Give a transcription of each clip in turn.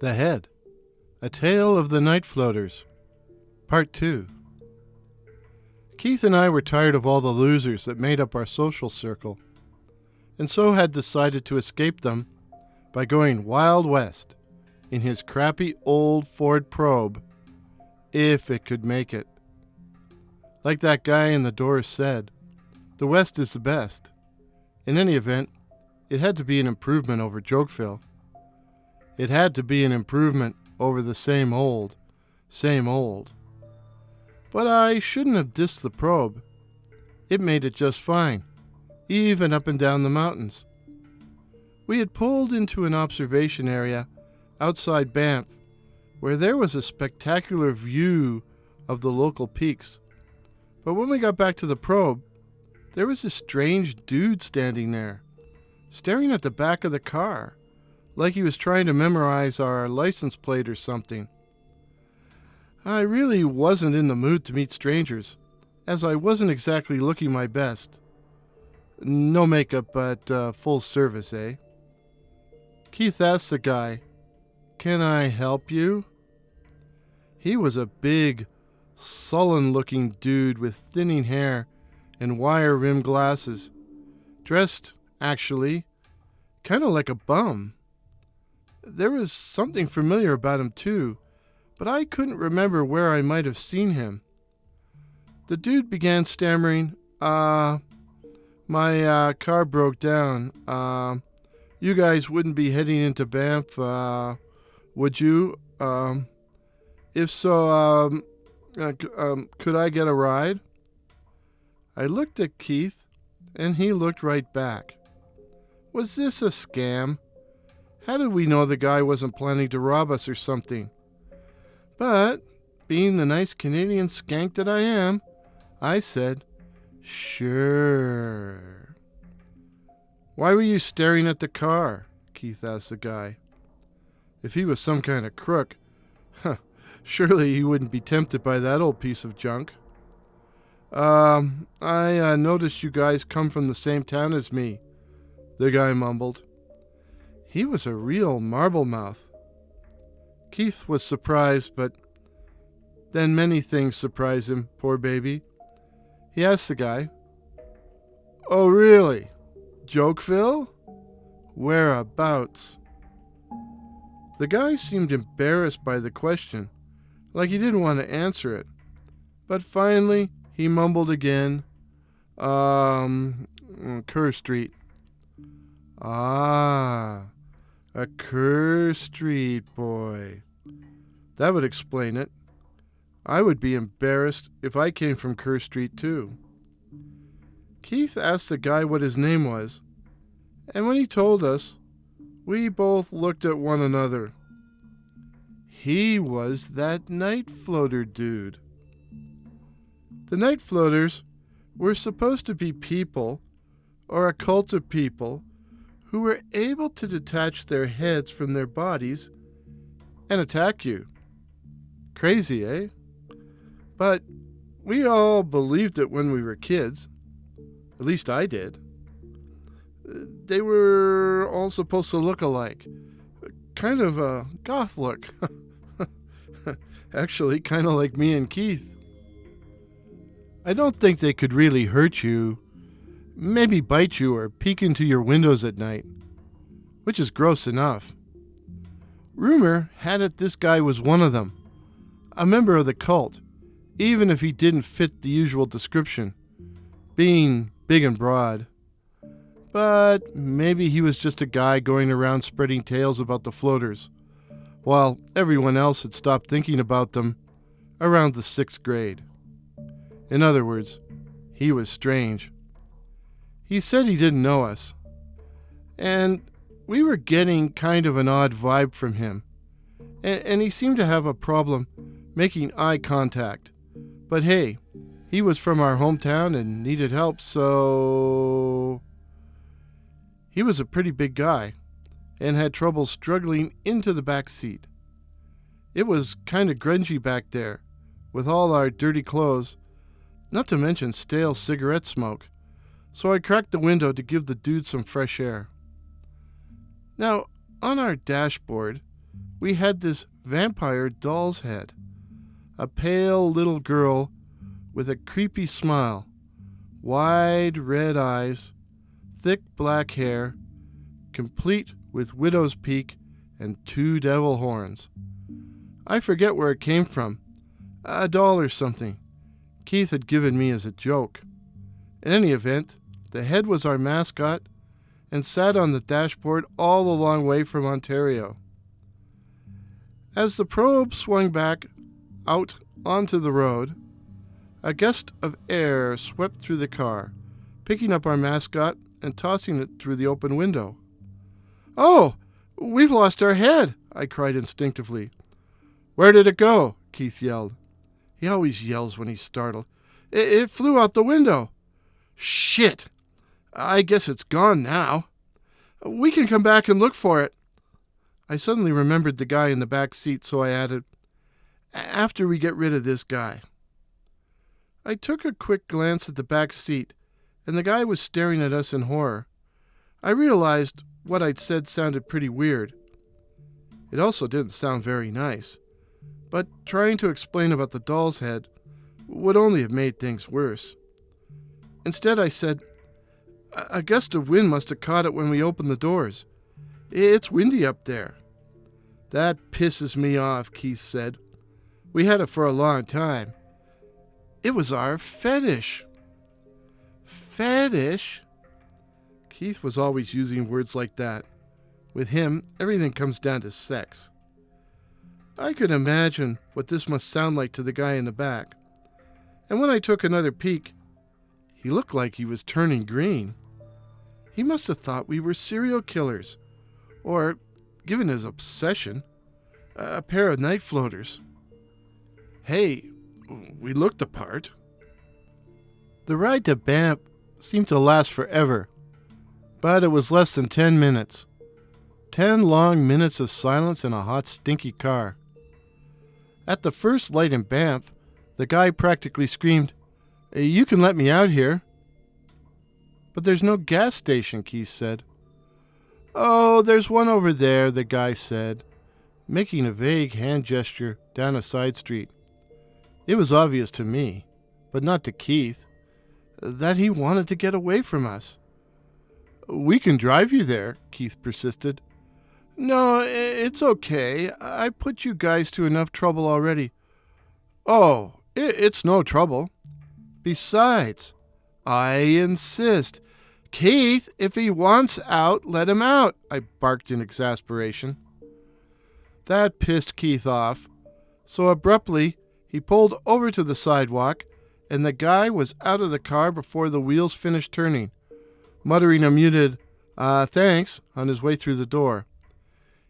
The Head, A Tale of the Night Floaters, Part 2. Keith and I were tired of all the losers that made up our social circle, and so had decided to escape them by going Wild West in his crappy old Ford Probe, if it could make it. Like that guy in the Doors said, the West is the best. In any event, it had to be an improvement over Jokeville. It had to be an improvement over the same old. But I shouldn't have dissed the Probe. It made it just fine, even up and down the mountains. We had pulled into an observation area outside Banff, where there was a spectacular view of the local peaks. But when we got back to the Probe, there was a strange dude standing there, staring at the back of the car, like he was trying to memorize our license plate or something. I really wasn't in the mood to meet strangers, as I wasn't exactly looking my best. No makeup, but full service, eh? Keith asked the guy, "Can I help you?" He was a big, sullen-looking dude with thinning hair and wire-rimmed glasses, dressed, actually, kind of like a bum. There was something familiar about him, too, but I couldn't remember where I might have seen him. The dude began stammering, my car broke down. You guys wouldn't be heading into Banff, would you? If so, could I get a ride?" I looked at Keith, and he looked right back. Was this a scam? How did we know the guy wasn't planning to rob us or something? But, being the nice Canadian skank that I am, I said, "Sure." "Why were you staring at the car?" Keith asked the guy. If he was some kind of crook, surely he wouldn't be tempted by that old piece of junk. I noticed you guys come from the same town as me," the guy mumbled. He was a real marble mouth. Keith was surprised, but then many things surprised him, poor baby. He asked the guy, "Oh, really? Jokeville? Whereabouts?" The guy seemed embarrassed by the question, like he didn't want to answer it. But finally, he mumbled again, Kerr Street." "Ah, a Kerr Street boy. That would explain it. I would be embarrassed if I came from Kerr Street, too." Keith asked the guy what his name was, and when he told us, we both looked at one another. He was that night floater dude. The night floaters were supposed to be people, or a cult of people, who were able to detach their heads from their bodies and attack you. Crazy, eh? But we all believed it when we were kids. At least I did. They were all supposed to look alike. Kind of a goth look. Actually, kind of like me and Keith. I don't think they could really hurt you. Maybe bite you or peek into your windows at night, which is gross enough. Rumor had it this guy was one of them, a member of the cult, even if he didn't fit the usual description, being big and broad. But maybe he was just a guy going around spreading tales about the floaters, while everyone else had stopped thinking about them around the 6th grade. In other words, he was strange. He said he didn't know us, and we were getting kind of an odd vibe from him, and he seemed to have a problem making eye contact. But hey, he was from our hometown and needed help, so... He was a pretty big guy, and had trouble struggling into the back seat. It was kind of grungy back there, with all our dirty clothes, not to mention stale cigarette smoke, so I cracked the window to give the dude some fresh air. Now, on our dashboard we had this vampire doll's head, a pale little girl with a creepy smile, wide red eyes, thick black hair, complete with widow's peak and 2 devil horns. I forget where it came from, $1 or something. Keith had given me as a joke. In any event, the head was our mascot and sat on the dashboard all the long way from Ontario. As the probe swung back out onto the road, a gust of air swept through the car, picking up our mascot and tossing it through the open window. "Oh, we've lost our head!" I cried instinctively. "Where did it go?" Keith yelled. He always yells when he's startled. It flew out the window." "Shit! I guess it's gone now. We can come back and look for it." I suddenly remembered the guy in the back seat, so I added, "After we get rid of this guy." I took a quick glance at the back seat, and the guy was staring at us in horror. I realized what I'd said sounded pretty weird. It also didn't sound very nice, but trying to explain about the doll's head would only have made things worse. Instead, I said, "A gust of wind must have caught it when we opened the doors. It's windy up there." "That pisses me off," Keith said. "We had it for a long time. It was our fetish." Fetish? Keith was always using words like that. With him, everything comes down to sex. I could imagine what this must sound like to the guy in the back. And when I took another peek, he looked like he was turning green. He must have thought we were serial killers, or, given his obsession, a pair of night floaters. Hey, we looked the part. The ride to Banff seemed to last forever, but it was less than 10 minutes. 10 long minutes of silence in a hot, stinky car. At the first light in Banff, the guy practically screamed, "You can let me out here." "But there's no gas station," Keith said. "Oh, there's one over there," the guy said, making a vague hand gesture down a side street. It was obvious to me, but not to Keith, that he wanted to get away from us. "We can drive you there," Keith persisted. "No, it's okay. I put you guys to enough trouble already." "Oh, it's no trouble. Besides, I insist. Keith, if he wants out, let him out," I barked in exasperation. That pissed Keith off, so abruptly he pulled over to the sidewalk, and the guy was out of the car before the wheels finished turning, muttering a muted, "Thanks," on his way through the door.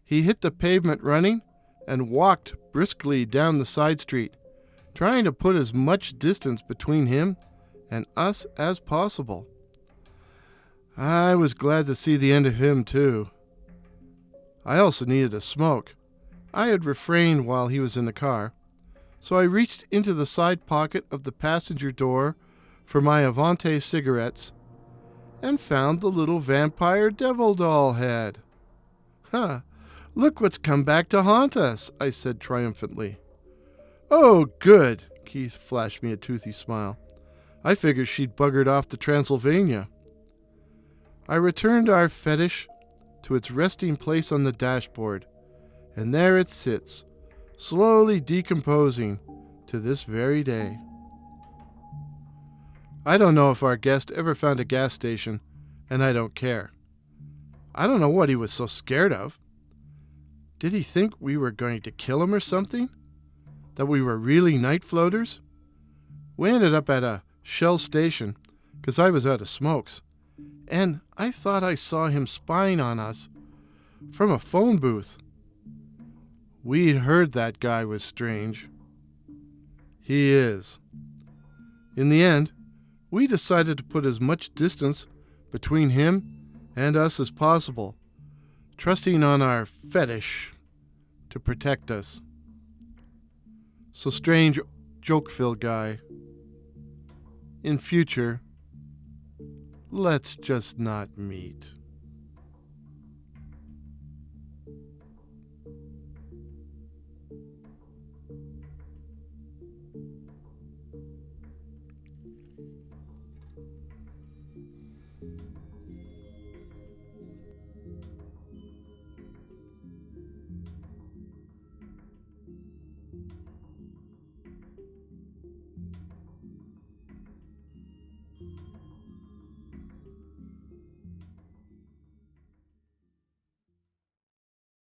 He hit the pavement running and walked briskly down the side street, trying to put as much distance between him and us as possible. I was glad to see the end of him, too. I also needed a smoke. I had refrained while he was in the car, so I reached into the side pocket of the passenger door for my Avante cigarettes and found the little vampire devil doll head. "Huh, look what's come back to haunt us," I said triumphantly. "Oh, good," Keith flashed me a toothy smile. "I figured she'd buggered off to Transylvania." I returned our fetish to its resting place on the dashboard, and there it sits, slowly decomposing to this very day. I don't know if our guest ever found a gas station, and I don't care. I don't know what he was so scared of. Did he think we were going to kill him or something? That we were really night floaters? We ended up at a Shell station, 'cause I was out of smokes, and I thought I saw him spying on us from a phone booth. We'd heard that guy was strange. He is. In the end, we decided to put as much distance between him and us as possible, trusting on our fetish to protect us. So, strange, joke-filled guy, in future, let's just not meet.